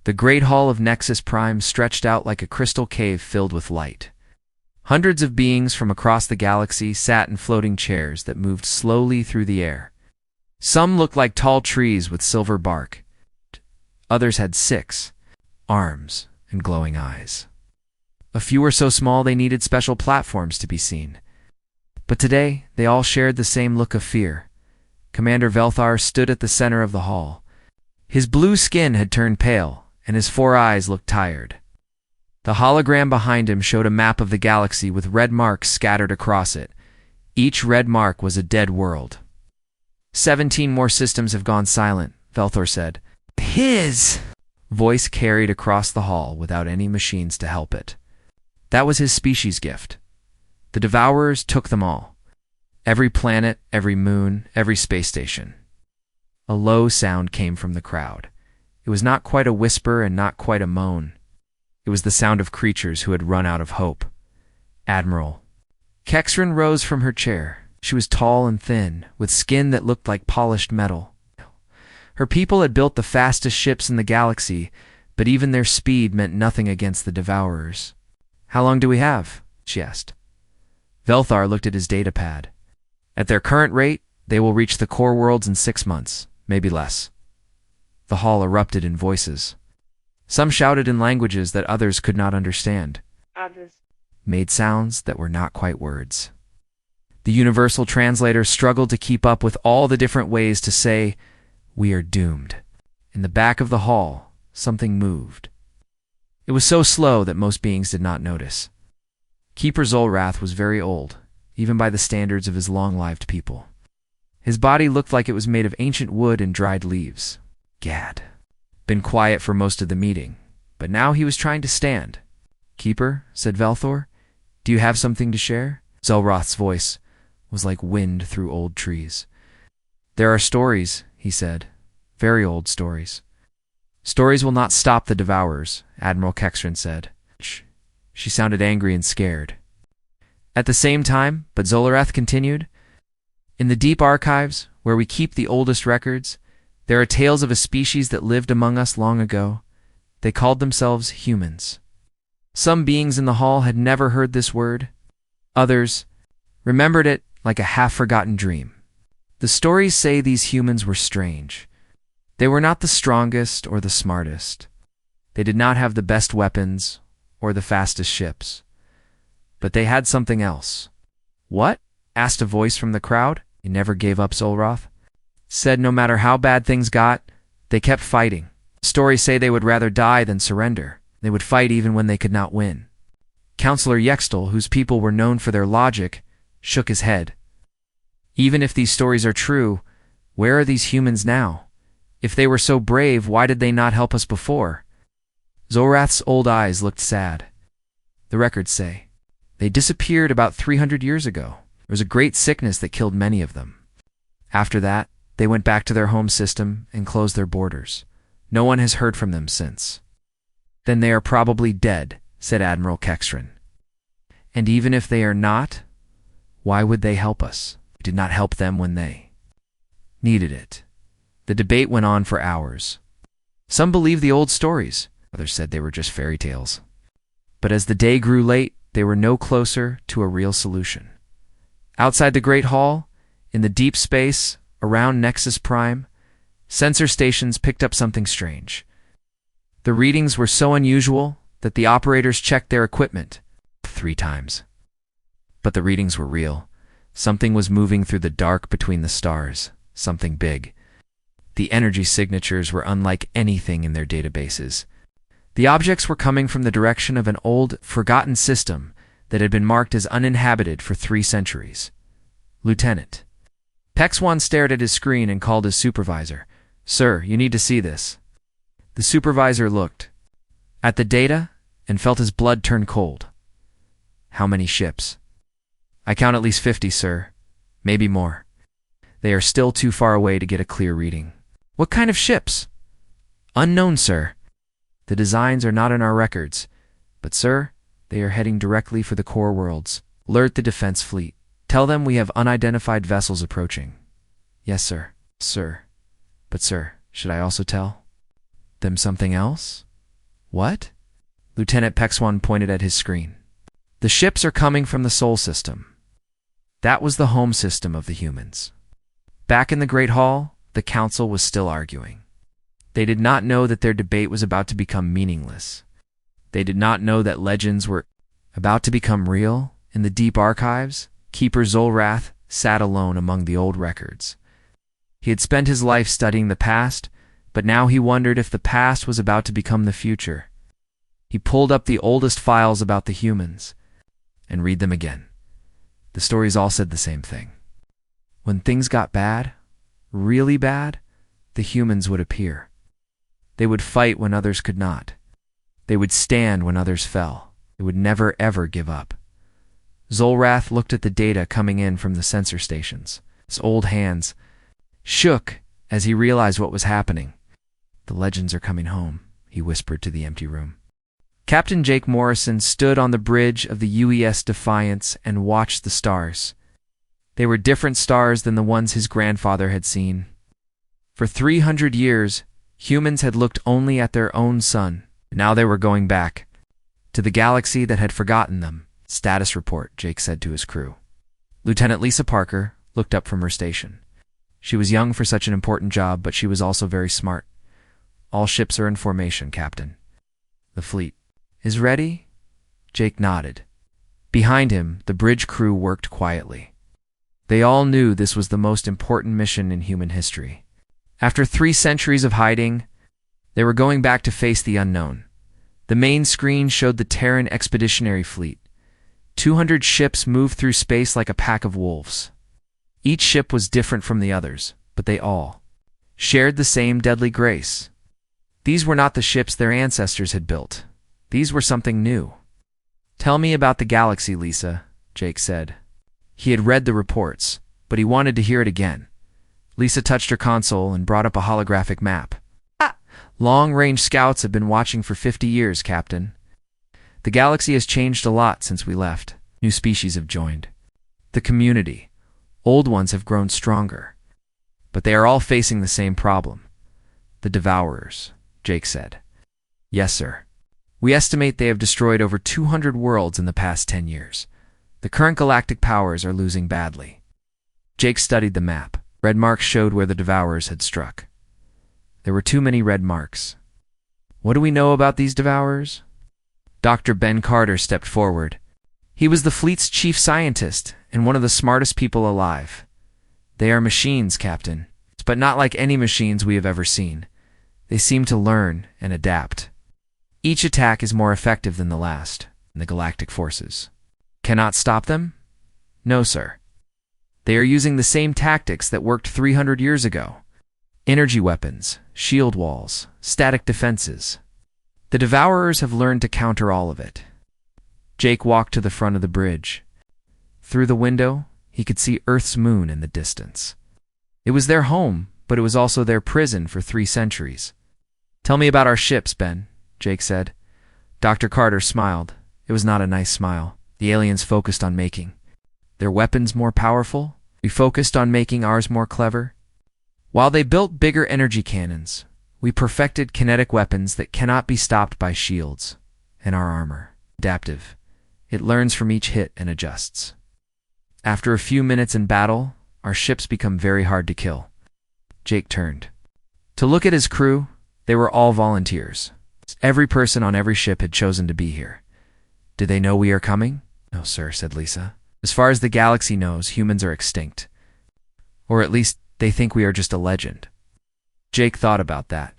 The great hall of Nexus Prime stretched out like a crystal cave filled with light. Hundreds of beings from across the galaxy sat in floating chairs that moved slowly through the air. Some looked like tall trees with silver bark. Others had 6 arms and glowing eyes. A few were so small they needed special platforms to be seen. But today, they all shared the same look of fear. Commander Velthar stood at the center of the hall. His blue skin had turned pale, and his 4 eyes looked tired. The hologram behind him showed a map of the galaxy with red marks scattered across it. Each red mark was a dead world. 17 more systems have gone silent, Velthor said. His voice carried across the hall without any machines to help it. That was his species gift. The Devourers took them all. Every planet, every moon, every space station. A low sound came from the crowd. It was not quite a whisper and not quite a moan. It was the sound of creatures who had run out of hope. Admiral. Kexrin rose from her chair. She was tall and thin, with skin that looked like polished metal. Her people had built the fastest ships in the galaxy, but even their speed meant nothing against the Devourers. How long do we have? She asked. Velthar looked at his datapad. At their current rate, they will reach the core worlds in 6 months, maybe less. The hall erupted in voices. Some shouted in languages that others could not understand. Others made sounds that were not quite words. The universal translator struggled to keep up with all the different ways to say, "We are doomed." In the back of the hall, something moved. It was so slow that most beings did not notice. Keeper Zolrath was very old, even by the standards of his long-lived people. His body looked like it was made of ancient wood and dried leaves. Gad. Been quiet for most of the meeting, but now he was trying to stand. "Keeper," said Velthor, "do you have something to share?" Zolrath's voice was like wind through old trees. "There are stories," he said. "Very old stories." "Stories will not stop the Devourers," Admiral Kexrin said. She sounded angry and scared. At the same time, but Zolrath continued, "In the deep archives, where we keep the oldest records, there are tales of a species that lived among us long ago. They called themselves humans. Some beings in the hall had never heard this word. Others remembered it like a half-forgotten dream. The stories say these humans were strange. They were not the strongest or the smartest. They did not have the best weapons or the fastest ships. But they had something else." "What?" asked a voice from the crowd. "They never gave up," Zolrath said. "No matter how bad things got, they kept fighting. Stories say they would rather die than surrender. They would fight even when they could not win." Counselor Yextel, whose people were known for their logic, shook his head. "Even if these stories are true, where are these humans now? If they were so brave, why did they not help us before?" Zolrath's old eyes looked sad. "The records say they disappeared about 300 years ago. There was a great sickness that killed many of them. After that, they went back to their home system and closed their borders. No one has heard from them since." "Then they are probably dead," said Admiral Kexrin. "And even if they are not, why would they help us? We did not help them when they needed it." The debate went on for hours. Some believed the old stories. Others said they were just fairy tales. But as the day grew late, they were no closer to a real solution. Outside the Great Hall, in the deep space around Nexus Prime, sensor stations picked up something strange. The readings were so unusual that the operators checked their equipment 3 times. But the readings were real. Something was moving through the dark between the stars, something big. The energy signatures were unlike anything in their databases. The objects were coming from the direction of an old, forgotten system that had been marked as uninhabited for 3 centuries. "Lieutenant." Pexwan stared at his screen and called his supervisor. "Sir, you need to see this." The supervisor looked at the data and felt his blood turn cold. "How many ships?" "I count at least 50, sir. Maybe more. They are still too far away to get a clear reading." "What kind of ships?" "Unknown, sir. The designs are not in our records. But, sir, they are heading directly for the core worlds. Alert the defense fleet. Tell them we have unidentified vessels approaching." "Yes, sir." "Sir. But, sir, should I also tell them something else?" What? Lieutenant Pexwan pointed at his screen. The ships are coming from the Sol system. That was the home system of the humans. Back in the Great Hall, the council was still arguing. They did not know that their debate was about to become meaningless. They did not know that legends were about to become real. In the deep archives, Keeper Zolrath sat alone among the old records. He had spent his life studying the past, but now he wondered if the past was about to become the future. He pulled up the oldest files about the humans and read them again. The stories all said the same thing. When things got bad, really bad, the humans would appear. They would fight when others could not. They would stand when others fell. They would never ever give up. Zolrath looked at the data coming in from the sensor stations. His old hands shook as he realized what was happening. The legends are coming home, he whispered to the empty room. Captain Jake Morrison stood on the bridge of the UES Defiance and watched the stars. They were different stars than the ones his grandfather had seen. For 300 years, humans had looked only at their own sun. Now they were going back to the galaxy that had forgotten them. Status report, Jake said to his crew. Lieutenant Lisa Parker looked up from her station. She was young for such an important job, but she was also very smart. All ships are in formation, Captain. The fleet is ready? Jake nodded. Behind him, the bridge crew worked quietly. They all knew this was the most important mission in human history. After 3 centuries of hiding, they were going back to face the unknown. The main screen showed the Terran Expeditionary Fleet. 200 ships moved through space like a pack of wolves. Each ship was different from the others, but they all shared the same deadly grace. These were not the ships their ancestors had built. These were something new. Tell me about the galaxy, Lisa, Jake said. He had read the reports, but he wanted to hear it again. Lisa touched her console and brought up a holographic map. Long-range scouts have been watching for 50 years, Captain. The galaxy has changed a lot since we left. New species have joined. The community. Old ones have grown stronger. But they are all facing the same problem. The Devourers, Jake said. Yes, sir. We estimate they have destroyed over 200 worlds in the past 10 years. The current galactic powers are losing badly. Jake studied the map. Red marks showed where the Devourers had struck. There were too many red marks. What do we know about these Devourers? Dr. Ben Carter stepped forward. He was the fleet's chief scientist and one of the smartest people alive. They are machines, Captain, but not like any machines we have ever seen. They seem to learn and adapt. Each attack is more effective than the last, and the galactic forces cannot stop them? No, sir. They are using the same tactics that worked 300 years ago. Energy weapons, shield walls, static defenses. The Devourers have learned to counter all of it. Jake walked to the front of the bridge. Through the window, he could see Earth's moon in the distance. It was their home, but it was also their prison for 3 centuries. Tell me about our ships, Ben, Jake said. Dr. Carter smiled. It was not a nice smile. The aliens focused on making their weapons more powerful. We focused on making ours more clever. While they built bigger energy cannons, we perfected kinetic weapons that cannot be stopped by shields. And our armor, adaptive. It learns from each hit and adjusts. After a few minutes in battle, our ships become very hard to kill. Jake turned to look at his crew. They were all volunteers. Every person on every ship had chosen to be here. Do they know we are coming? No, sir, said Lisa. As far as the galaxy knows, humans are extinct. Or at least they think we are just a legend. Jake thought about that.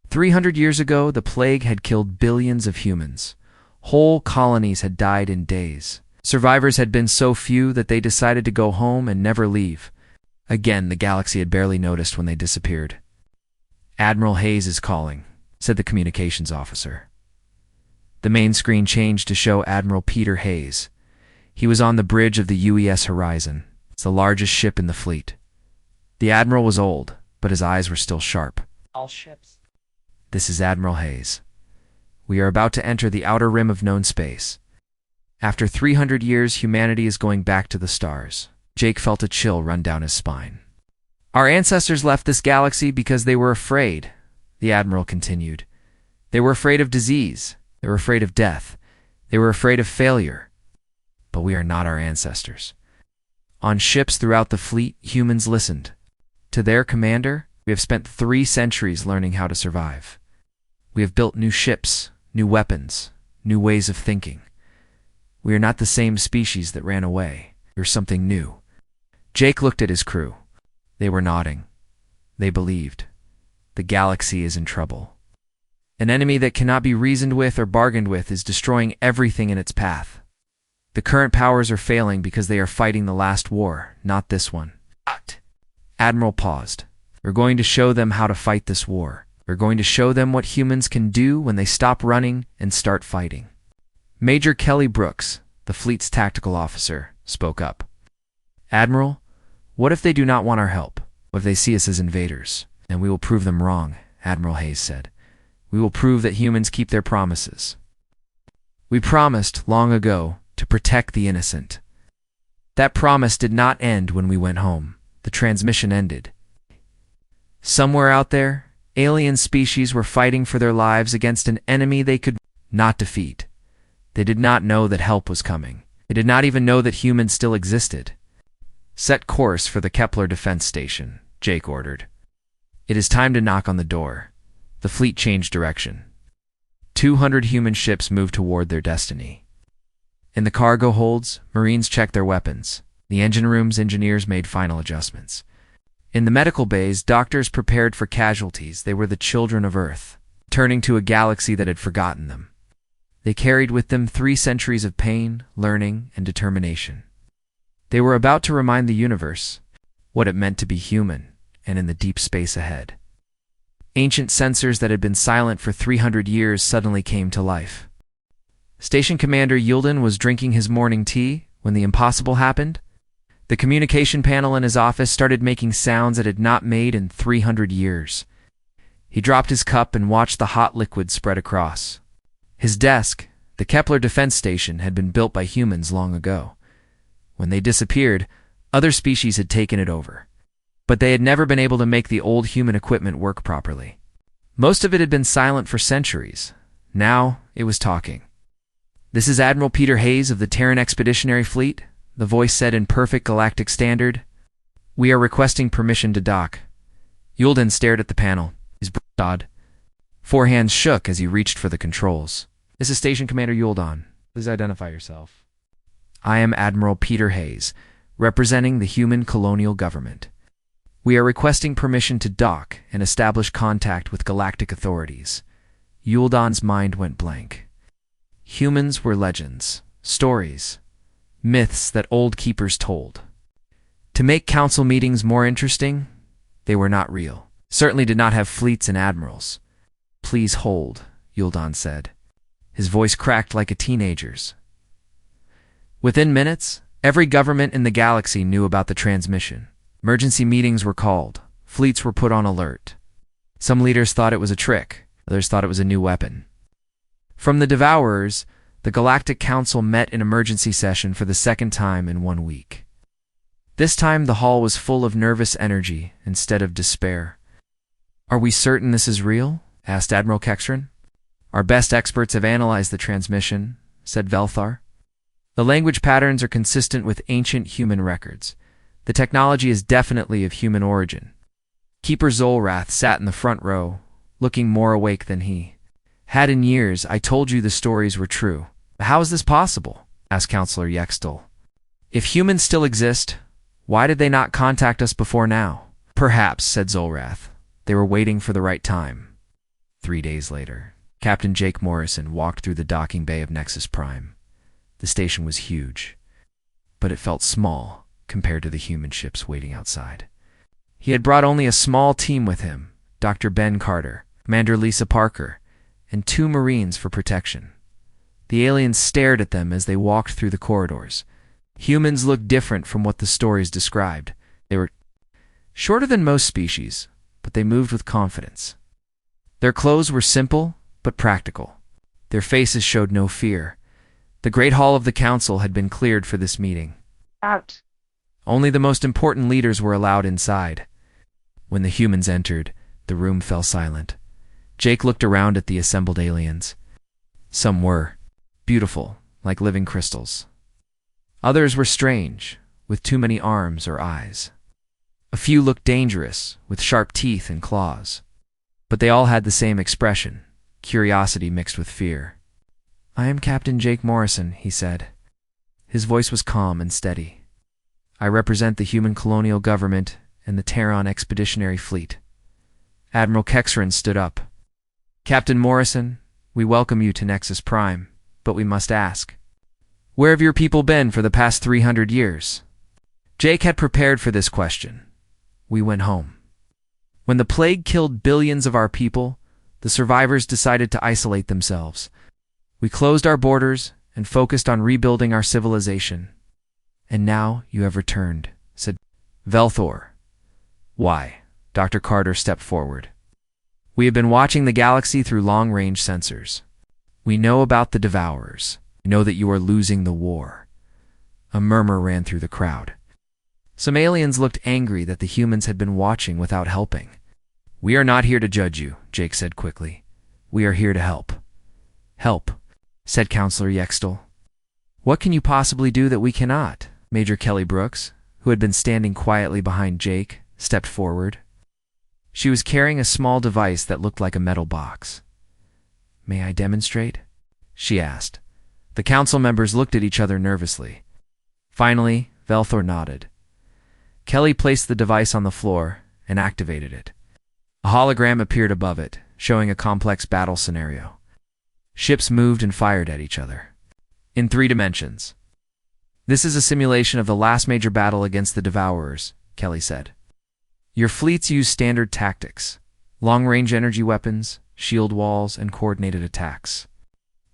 300 years ago, the plague had killed billions of humans. Whole colonies had died in days. Survivors had been so few that they decided to go home and never leave. Again, the galaxy had barely noticed when they disappeared. Admiral Hayes is calling, said the communications officer. The main screen changed to show Admiral Peter Hayes. He was on the bridge of the UES Horizon. It's the largest ship in the fleet. The admiral was old, but his eyes were still sharp. All ships. This is Admiral Hayes. We are about to enter the outer rim of known space. After 300 years, humanity is going back to the stars. Jake felt a chill run down his spine. Our ancestors left this galaxy because they were afraid, the admiral continued. They were afraid of disease. They were afraid of death. They were afraid of failure. But we are not our ancestors. On ships throughout the fleet, humans listened. To their commander, we have spent 3 centuries learning how to survive. We have built new ships, new weapons, new ways of thinking. We are not the same species that ran away. We are something new. Jake looked at his crew. They were nodding. They believed. The galaxy is in trouble. An enemy that cannot be reasoned with or bargained with is destroying everything in its path. The current powers are failing because they are fighting the last war, not this one. Admiral paused. We're going to show them how to fight this war. We're going to show them what humans can do when they stop running and start fighting. Major Kelly Brooks, the fleet's tactical officer, spoke up. Admiral, what if they do not want our help? What if they see us as invaders? And we will prove them wrong, Admiral Hayes said. We will prove that humans keep their promises. We promised, long ago, to protect the innocent. That promise did not end when we went home. The transmission ended. Somewhere out there, alien species were fighting for their lives against an enemy they could not defeat. They did not know that help was coming. They did not even know that humans still existed. Set course for the Kepler Defense Station, Jake ordered. It is time to knock on the door. The fleet changed direction. 200 human ships moved toward their destiny. In the cargo holds, Marines checked their weapons. The engine rooms, engineers made final adjustments. In the medical bays, doctors prepared for casualties. They were the children of Earth, turning to a galaxy that had forgotten them. They carried with them 3 centuries of pain, learning, and determination. They were about to remind the universe what it meant to be human and in the deep space ahead. Ancient sensors that had been silent for 300 years suddenly came to life. Station Commander Yulden was drinking his morning tea when the impossible happened. The communication panel in his office started making sounds it had not made in 300 years. He dropped his cup and watched the hot liquid spread across. His desk, the Kepler Defense Station, had been built by humans long ago. When they disappeared, other species had taken it over. But they had never been able to make the old human equipment work properly. Most of it had been silent for centuries. Now it was talking. "This is Admiral Peter Hayes of the Terran Expeditionary Fleet," the voice said in perfect galactic standard. "We are requesting permission to dock." Yulden stared at the panel. His brow odd. 4 hands shook as he reached for the controls. "This is Station Commander Yulden. Please identify yourself." "I am Admiral Peter Hayes, representing the human colonial government. We are requesting permission to dock and establish contact with galactic authorities." Yulden's mind went blank. Humans were legends, stories, myths that old keepers told. To make council meetings more interesting, they were not real. Certainly did not have fleets and admirals. "Please hold," Yulden said. His voice cracked like a teenager's. Within minutes, every government in the galaxy knew about the transmission. Emergency meetings were called. Fleets were put on alert. Some leaders thought it was a trick. Others thought it was a new weapon. From the Devourers, the Galactic Council met in emergency session for the 2nd time in 1 week. This time the hall was full of nervous energy instead of despair. "Are we certain this is real?" asked Admiral Kextron. "Our best experts have analyzed the transmission," said Velthar. "The language patterns are consistent with ancient human records. The technology is definitely of human origin." Keeper Zolrath sat in the front row, looking more awake than he had in years. "I told you the stories were true." "How is this possible?" asked Counselor Yextel. "If humans still exist, why did they not contact us before now?" "Perhaps," said Zolrath, "they were waiting for the right time." 3 days later, Captain Jake Morrison walked through the docking bay of Nexus Prime. The station was huge, but it felt small compared to the human ships waiting outside. He had brought only a small team with him: Dr. Ben Carter, Commander Lisa Parker, and 2 Marines for protection. The aliens stared at them as they walked through the corridors. Humans looked different from what the stories described. They were shorter than most species, but they moved with confidence. Their clothes were simple but practical. Their faces showed no fear. The Great Hall of the Council had been cleared for this meeting. Out. Only the most important leaders were allowed inside. When the humans entered, the room fell silent. Jake looked around at the assembled aliens. Some were beautiful, like living crystals. Others were strange, with too many arms or eyes. A few looked dangerous, with sharp teeth and claws. But they all had the same expression, curiosity mixed with fear. "I am Captain Jake Morrison," he said. His voice was calm and steady. "I represent the human colonial government and the Terran Expeditionary Fleet." Admiral Kexran stood up. "Captain Morrison, we welcome you to Nexus Prime, but we must ask, where have your people been for the past 300 years? Jake had prepared for this question. "We went home. When the plague killed billions of our people, the survivors decided to isolate themselves. We closed our borders and focused on rebuilding our civilization. And now you have returned," said Velthor. "Why?" Dr. Carter stepped forward. "We have been watching the galaxy through long-range sensors. We know about the Devourers. We know that you are losing the war." A murmur ran through the crowd. Some aliens looked angry that the humans had been watching without helping. "We are not here to judge you," Jake said quickly. "We are here to help." "Help," said Counselor Yextel. "What can you possibly do that we cannot?" Major Kelly Brooks, who had been standing quietly behind Jake, stepped forward. She was carrying a small device that looked like a metal box. "May I demonstrate?" she asked. The council members looked at each other nervously. Finally, Velthor nodded. Kelly placed the device on the floor and activated it. A hologram appeared above it, showing a complex battle scenario. Ships moved and fired at each other. In 3 dimensions. "This is a simulation of the last major battle against the Devourers," Kelly said. "Your fleets use standard tactics, long-range energy weapons, shield walls, and coordinated attacks."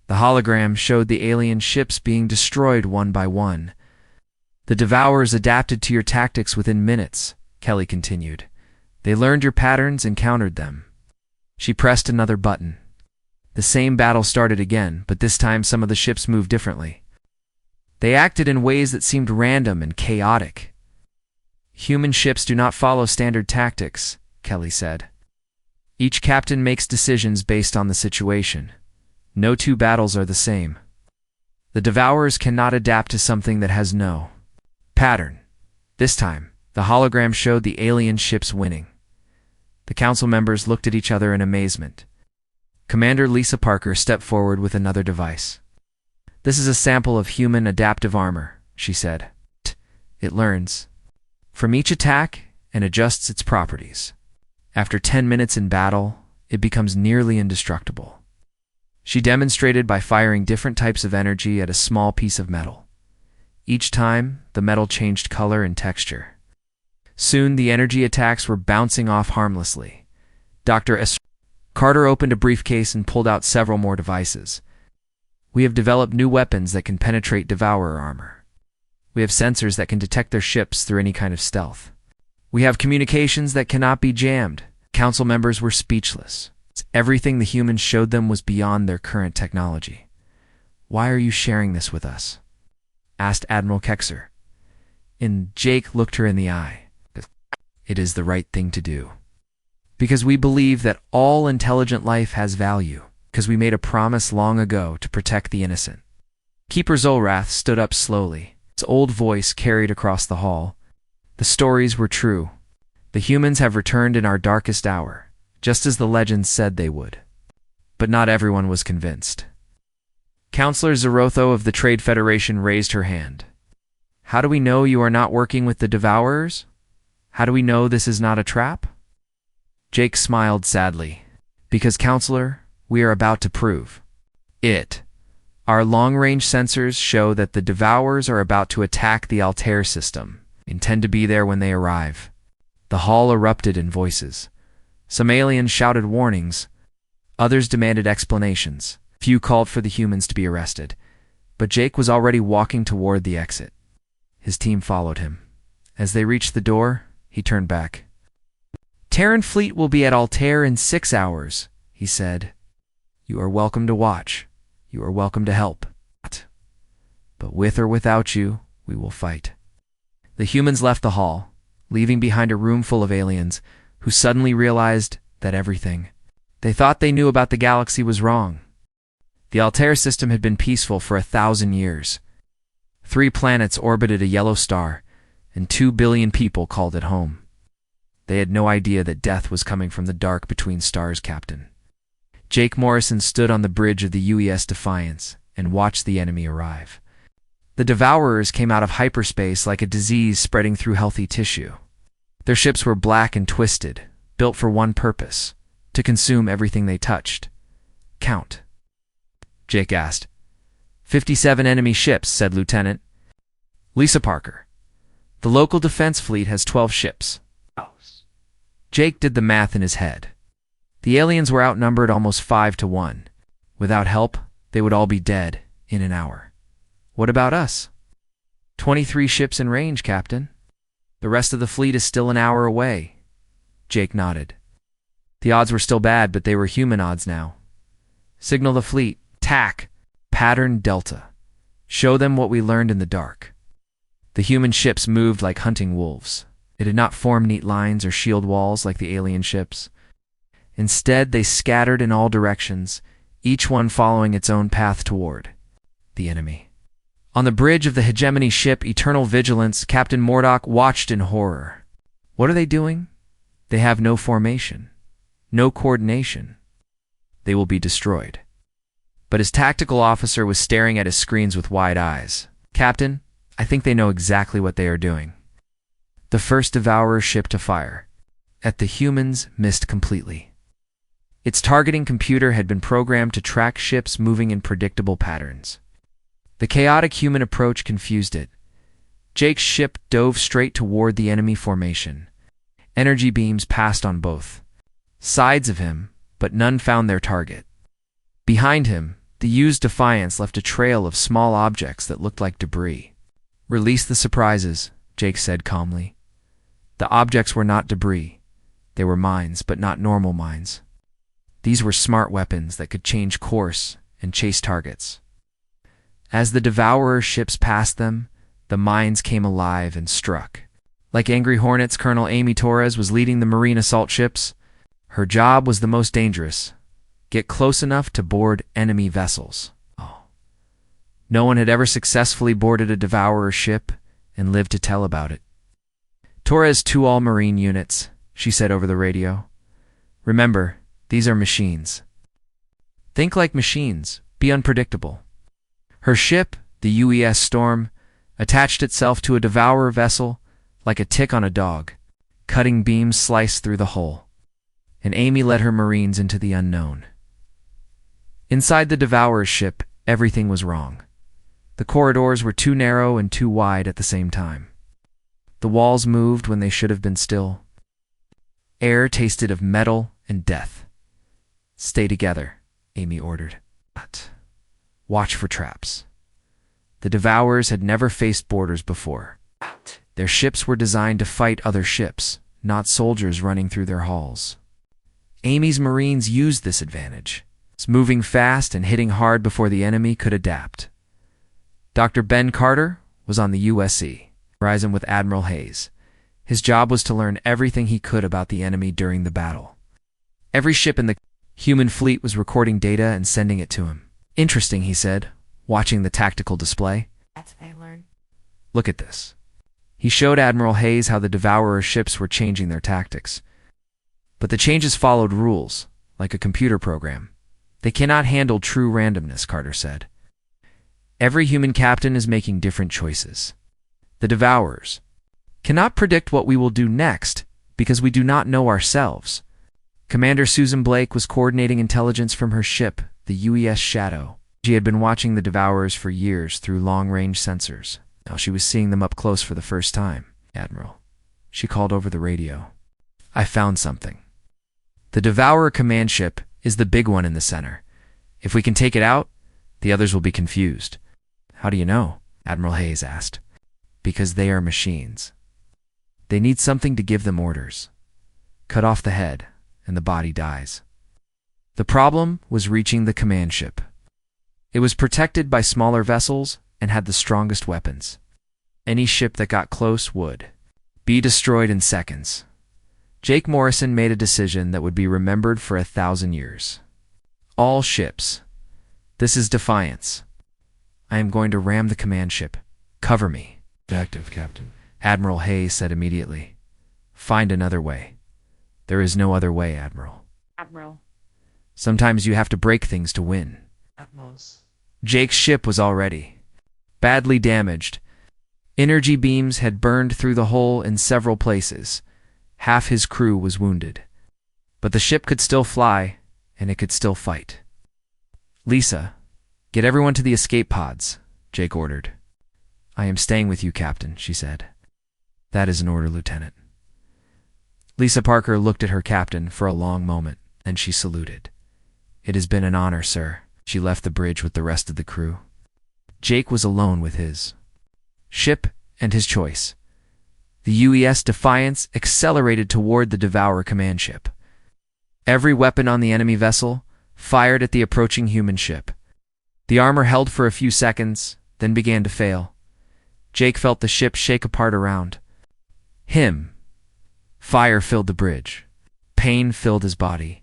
The hologram showed the alien ships being destroyed one by one. "The Devourers adapted to your tactics within minutes," Kelly continued. "They learned your patterns and countered them." She pressed another button. The same battle started again, but this time some of the ships moved differently. They acted in ways that seemed random and chaotic. "Human ships do not follow standard tactics," Kelly said. "Each captain makes decisions based on the situation. No 2 battles are the same. The Devourers cannot adapt to something that has no pattern." This time, the hologram showed the alien ships winning. The council members looked at each other in amazement. Commander Lisa Parker stepped forward with another device. "This is a sample of human adaptive armor," she said. "It learns from each attack and adjusts its properties. After 10 minutes in battle, it becomes nearly indestructible." She demonstrated by firing different types of energy at a small piece of metal. Each time, the metal changed color and texture. Soon, the energy attacks were bouncing off harmlessly. Dr. Carter opened a briefcase and pulled out several more devices. "We have developed new weapons that can penetrate Devourer armor. We have sensors that can detect their ships through any kind of stealth. We have communications that cannot be jammed." Council members were speechless. Everything the humans showed them was beyond their current technology. "Why are you sharing this with us?" asked Admiral Kexer. And Jake looked her in the eye. "It is the right thing to do. Because we believe that all intelligent life has value. Because we made a promise long ago to protect the innocent." Keeper Zolrath stood up slowly. His old voice carried across the hall. "The stories were true. The humans have returned in our darkest hour, just as the legends said they would." But not everyone was convinced. Counselor Zerotho of the Trade Federation raised her hand. "How do we know you are not working with the Devourers? How do we know this is not a trap?" Jake smiled sadly. "Because, Counselor, we are about to prove it. Our long-range sensors show that the Devourers are about to attack the Altair system, intend to be there when they arrive." The hall erupted in voices. Some aliens shouted warnings. Others demanded explanations. Few called for the humans to be arrested. But Jake was already walking toward the exit. His team followed him. As they reached the door, he turned back. "Terran fleet will be at Altair in 6 hours," he said. "You are welcome to watch. You are welcome to help. But with or without you, we will fight." The humans left the hall, leaving behind a room full of aliens who suddenly realized that everything They thought they knew about the galaxy was wrong. The Altair system had been peaceful for 1,000 years. 3 planets orbited a yellow star, and 2 billion people called it home. They had no idea that death was coming from the dark between stars, Captain. Jake Morrison stood on the bridge of the UES Defiance and watched the enemy arrive. The Devourers came out of hyperspace like a disease spreading through healthy tissue. Their ships were black and twisted, built for one purpose: to consume everything they touched. Count. Jake asked. 57 enemy ships, said Lieutenant Lisa Parker. The local defense fleet has 12 ships. Jake did the math in his head. The aliens were outnumbered almost 5-1. Without help, they would all be dead in an hour. What about us? 23 ships in range, Captain. The rest of the fleet is still an hour away. Jake nodded. The odds were still bad, but they were human odds now. Signal the fleet. TAC. Pattern Delta. Show them what we learned in the dark. The human ships moved like hunting wolves. They did not form neat lines or shield walls like the alien ships. Instead, they scattered in all directions, each one following its own path toward the enemy. On the bridge of the hegemony ship Eternal Vigilance, Captain Mordok watched in horror. What are they doing? They have no formation, no coordination. They will be destroyed. But his tactical officer was staring at his screens with wide eyes. Captain, I think they know exactly what they are doing. The first Devourer ship to fire at the humans missed completely. Its targeting computer had been programmed to track ships moving in predictable patterns. The chaotic human approach confused it. Jake's ship dove straight toward the enemy formation. Energy beams passed on both sides of him, but none found their target. Behind him, the used Defiance left a trail of small objects that looked like debris. Release the surprises, Jake said calmly. The objects were not debris. They were mines, but not normal mines. These were smart weapons that could change course and chase targets. As the Devourer ships passed them, the mines came alive and struck. Like angry hornets, Colonel Amy Torres was leading the Marine assault ships. Her job was the most dangerous. Get close enough to board enemy vessels. No one had ever successfully boarded a Devourer ship and lived to tell about it. Torres to all Marine units, she said over the radio. Remember, these are machines. Think like machines. Be unpredictable. Her ship, the UES Storm, attached itself to a Devourer vessel like a tick on a dog. Cutting beams sliced through the hull. And Amy led her Marines into the unknown. Inside the Devourer ship, everything was wrong. The corridors were too narrow and too wide at the same time. The walls moved when they should have been still. Air tasted of metal and death. Stay together, Amy ordered. But watch for traps. The Devourers had never faced borders before. Their ships were designed to fight other ships, not soldiers running through their halls. Amy's Marines used this advantage, moving fast and hitting hard before the enemy could adapt. Dr. Ben Carter was on the USC, Horizon with Admiral Hayes. His job was to learn everything he could about the enemy during the battle. Every ship in the human fleet was recording data and sending it to him. Interesting, he said, watching the tactical display. That's what I learned. Look at this. He showed Admiral Hayes how the Devourer ships were changing their tactics. But the changes followed rules, like a computer program. They cannot handle true randomness, Carter said. Every human captain is making different choices. The Devourers cannot predict what we will do next because we do not know ourselves. Commander Susan Blake was coordinating intelligence from her ship, the UES Shadow. She had been watching the Devourers for years through long-range sensors. Now she was seeing them up close for the first time. Admiral, she called over the radio. I found something. The Devourer command ship is the big one in the center. If we can take it out, the others will be confused. How do you know? Admiral Hayes asked. Because they are machines. They need something to give them orders. Cut off the head, and the body dies. The problem was reaching the command ship. It was protected by smaller vessels and had the strongest weapons. Any ship that got close would be destroyed in seconds. Jake Morrison made a decision that would be remembered for 1,000 years. All ships. This is defiance. I am going to ram the command ship. Cover me. Active, Captain. Admiral Hayes said immediately. Find another way. There is no other way, Admiral. Admiral. Sometimes you have to break things to win. Admirals. Jake's ship was already badly damaged. Energy beams had burned through the hull in several places. Half his crew was wounded. But the ship could still fly, and it could still fight. Lisa, get everyone to the escape pods, Jake ordered. I am staying with you, Captain, she said. That is an order, Lieutenant. Lisa Parker looked at her captain for a long moment, and she saluted. It has been an honor, sir. She left the bridge with the rest of the crew. Jake was alone with his ship and his choice. The UES Defiance accelerated toward the Devourer command ship. Every weapon on the enemy vessel fired at the approaching human ship. The armor held for a few seconds, then began to fail. Jake felt the ship shake apart around him. Fire filled the bridge. Pain filled his body.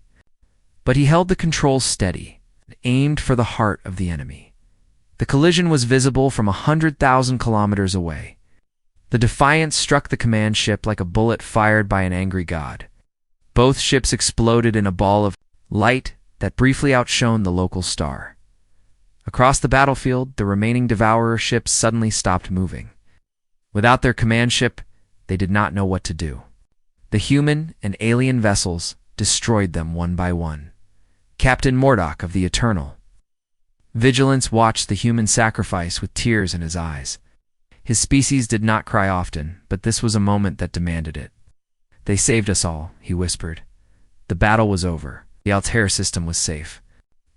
But he held the controls steady and aimed for the heart of the enemy. The collision was visible from 100,000 kilometers away. The Defiance struck the command ship like a bullet fired by an angry god. Both ships exploded in a ball of light that briefly outshone the local star. Across the battlefield, the remaining Devourer ships suddenly stopped moving. Without their command ship, they did not know what to do. The human and alien vessels destroyed them one by one. Captain Mordok of the Eternal. Vigilance watched the human sacrifice with tears in his eyes. His species did not cry often, but this was a moment that demanded it. They saved us all, he whispered. The battle was over. The Altair system was safe.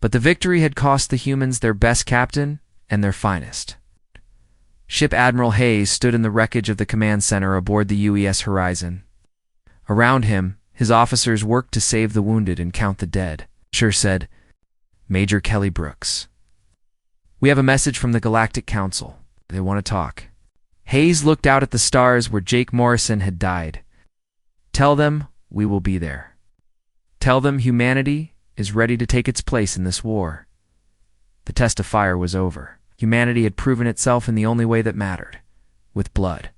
But the victory had cost the humans their best captain and their finest. Ship Admiral Hayes stood in the wreckage of the command center aboard the UES Horizon. Around him, his officers worked to save the wounded and count the dead. Sure said, Major Kelly Brooks. We have a message from the Galactic Council. They want to talk. Hayes looked out at the stars where Jake Morrison had died. Tell them we will be there. Tell them humanity is ready to take its place in this war. The test of fire was over. Humanity had proven itself in the only way that mattered, with blood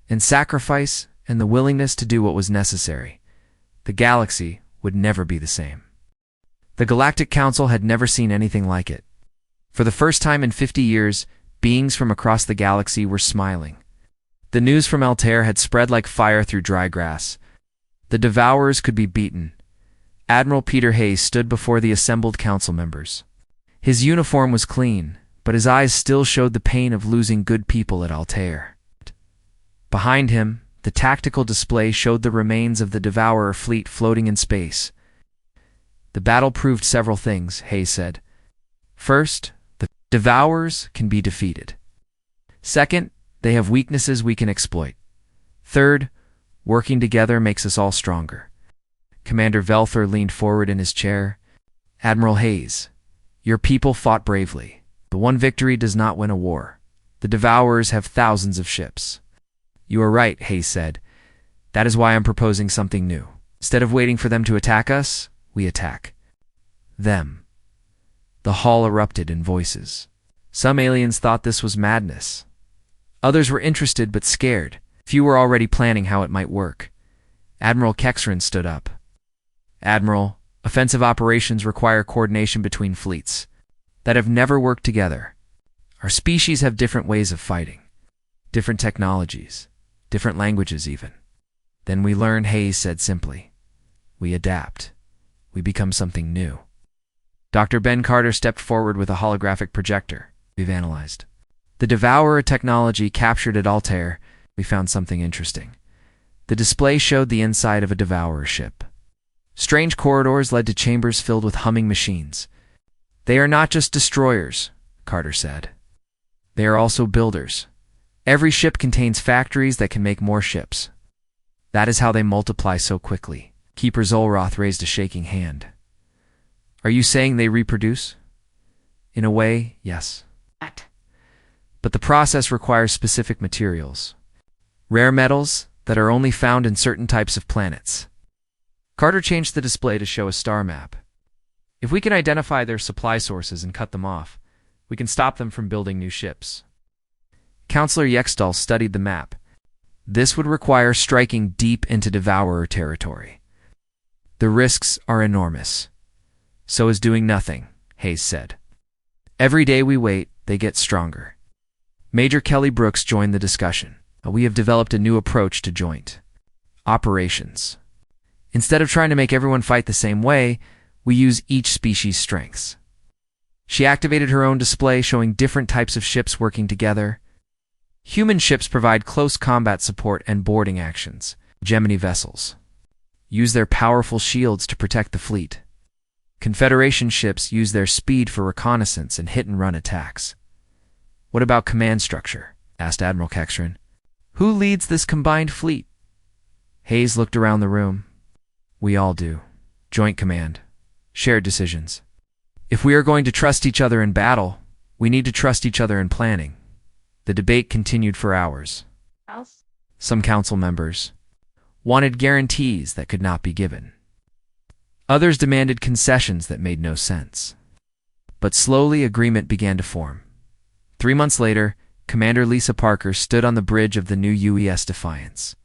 and sacrifice and the willingness to do what was necessary. The galaxy would never be the same. The Galactic Council had never seen anything like it. For the first time in 50 years, beings from across the galaxy were smiling. The news from Altair had spread like fire through dry grass. The Devourers could be beaten. Admiral Peter Hayes stood before the assembled council members. His uniform was clean, but his eyes still showed the pain of losing good people at Altair. Behind him, the tactical display showed the remains of the Devourer fleet floating in space. The battle proved several things, Hayes said. First, the Devourers can be defeated. Second, they have weaknesses we can exploit. Third, working together makes us all stronger. Commander Velther leaned forward in his chair. Admiral Hayes, your people fought bravely. But one victory does not win a war. The Devourers have thousands of ships. You are right, Hayes said. That is why I'm proposing something new. Instead of waiting for them to attack us, we attack them. The hall erupted in voices. Some aliens thought this was madness. Others were interested but scared. Few were already planning how it might work. Admiral Kexran stood up. Admiral, offensive operations require coordination between fleets that have never worked together. Our species have different ways of fighting, different technologies, different languages even. Then we learn, Hayes said simply. We adapt. We become something new. Dr. Ben Carter stepped forward with a holographic projector. We've analyzed the Devourer technology captured at Altair. We found something interesting. The display showed the inside of a Devourer ship. Strange corridors led to chambers filled with humming machines. They are not just destroyers, Carter said. They are also builders. Every ship contains factories that can make more ships. That is how they multiply so quickly. Keeper Zolroth raised a shaking hand. Are you saying they reproduce? In a way, yes. What? But the process requires specific materials. Rare metals that are only found in certain types of planets. Carter changed the display to show a star map. If we can identify their supply sources and cut them off, we can stop them from building new ships. Counselor Yextal studied the map. This would require striking deep into Devourer territory. The risks are enormous. So is doing nothing, Hayes said. Every day we wait, they get stronger. Major Kelly Brooks joined the discussion. We have developed a new approach to joint operations. Instead of trying to make everyone fight the same way, we use each species' strengths. She activated her own display showing different types of ships working together. Human ships provide close combat support and boarding actions. Gemini vessels use their powerful shields to protect the fleet. Confederation ships use their speed for reconnaissance and hit-and-run attacks. What about command structure? Asked Admiral Kextrin. Who leads this combined fleet? Hayes looked around the room. We all do. Joint command. Shared decisions. If we are going to trust each other in battle, we need to trust each other in planning. The debate continued for hours. Some council members wanted guarantees that could not be given. Others demanded concessions that made no sense. But slowly agreement began to form. 3 months later, Commander Lisa Parker stood on the bridge of the new UES Defiance.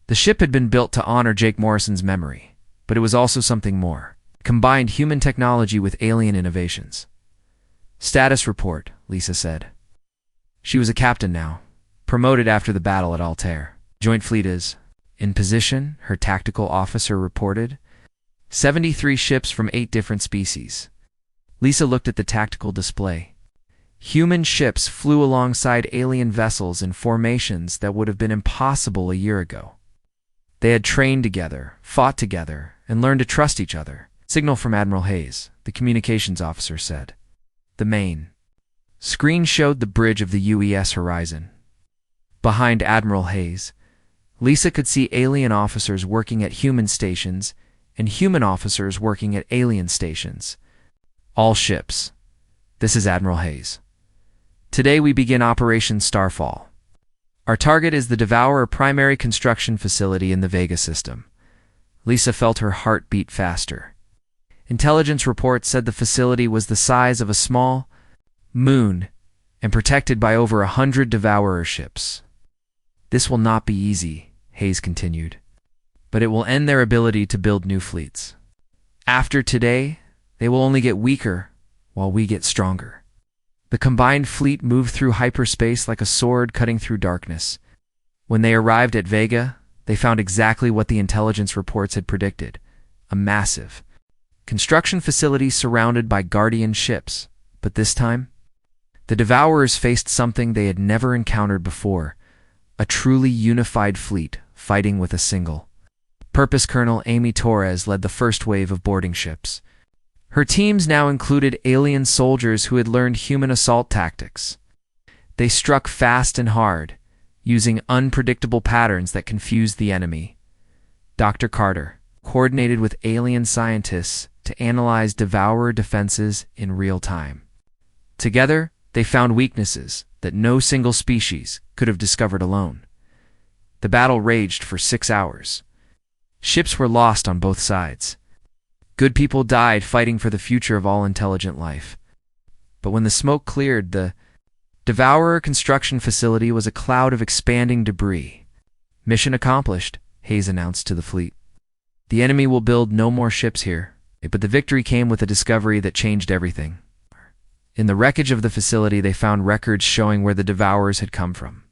The ship had been built to honor Jake Morrison's memory, but it was also something more. Combined human technology with alien innovations. Status report, Lisa said. She was a captain now, promoted after the battle at Altair. Joint fleet is in position, her tactical officer reported. 73 ships from 8 different species. Lisa looked at the tactical display. Human ships flew alongside alien vessels in formations that would have been impossible a year ago. They had trained together, fought together, and learned to trust each other. Signal from Admiral Hayes, the communications officer said. The main screen showed the bridge of the UES horizon. Behind Admiral Hayes, Lisa could see alien officers working at human stations and human officers working at alien stations. All ships. This is Admiral Hayes. Today we begin Operation Starfall. Our target is the Devourer primary construction facility in the Vega system. Lisa felt her heart beat faster. Intelligence reports said the facility was the size of a small moon and protected by over 100 Devourer ships. This will not be easy, Hayes continued, but it will end their ability to build new fleets. After today, they will only get weaker while we get stronger. The combined fleet moved through hyperspace like a sword cutting through darkness. When they arrived at Vega, they found exactly what the intelligence reports had predicted, a massive construction facility surrounded by Guardian ships. But this time, the Devourers faced something they had never encountered before, a truly unified fleet fighting with a single purpose. Colonel Amy Torres led the first wave of boarding ships. Her teams now included alien soldiers who had learned human assault tactics. They struck fast and hard, using unpredictable patterns that confused the enemy. Dr. Carter coordinated with alien scientists to analyze Devourer defenses in real time. Together, they found weaknesses that no single species could have discovered alone. The battle raged for 6 hours. Ships were lost on both sides. Good people died fighting for the future of all intelligent life. But when the smoke cleared, the Devourer construction facility was a cloud of expanding debris. Mission accomplished, Hayes announced to the fleet. The enemy will build no more ships here, but the victory came with a discovery that changed everything. In the wreckage of the facility, they found records showing where the Devourers had come from.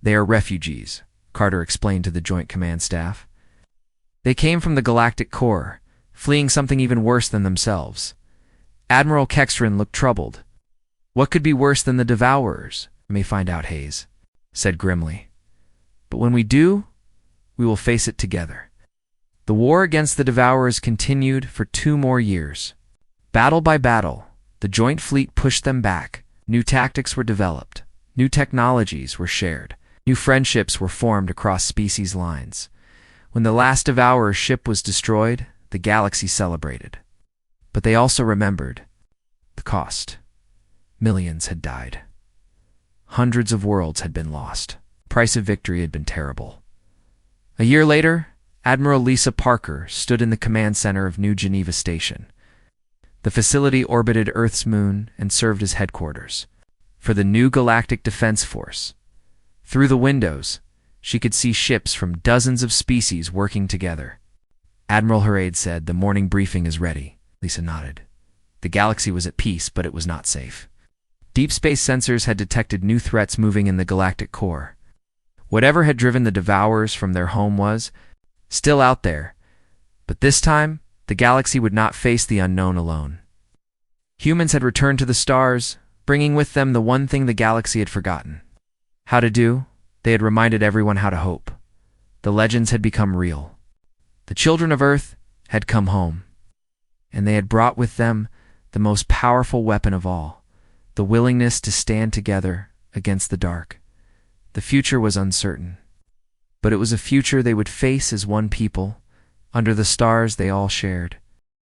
They are refugees, Carter explained to the Joint Command staff. They came from the Galactic Core, fleeing something even worse than themselves. Admiral Kextrin looked troubled. What could be worse than the Devourers? May find out, Hayes said grimly. But when we do, we will face it together. The war against the Devourers continued for 2 more years. Battle by battle, the joint fleet pushed them back. New tactics were developed. New technologies were shared. New friendships were formed across species lines. When the last Devourer ship was destroyed, the galaxy celebrated. But they also remembered the cost. Millions had died. Hundreds of worlds had been lost. The price of victory had been terrible. A year later, Admiral Lisa Parker stood in the command center of New Geneva Station. The facility orbited Earth's moon and served as headquarters for the new Galactic Defense Force. Through the windows, she could see ships from dozens of species working together. Admiral Harade said, "The morning briefing is ready." Lisa nodded. The galaxy was at peace, but it was not safe. Deep space sensors had detected new threats moving in the galactic core. Whatever had driven the Devourers from their home was still out there, but this time, the galaxy would not face the unknown alone. Humans had returned to the stars, bringing with them the one thing the galaxy had forgotten. How to do? They had reminded everyone how to hope. The legends had become real. The children of Earth had come home, and they had brought with them the most powerful weapon of all, the willingness to stand together against the dark. The future was uncertain, but it was a future they would face as one people, under the stars they all shared.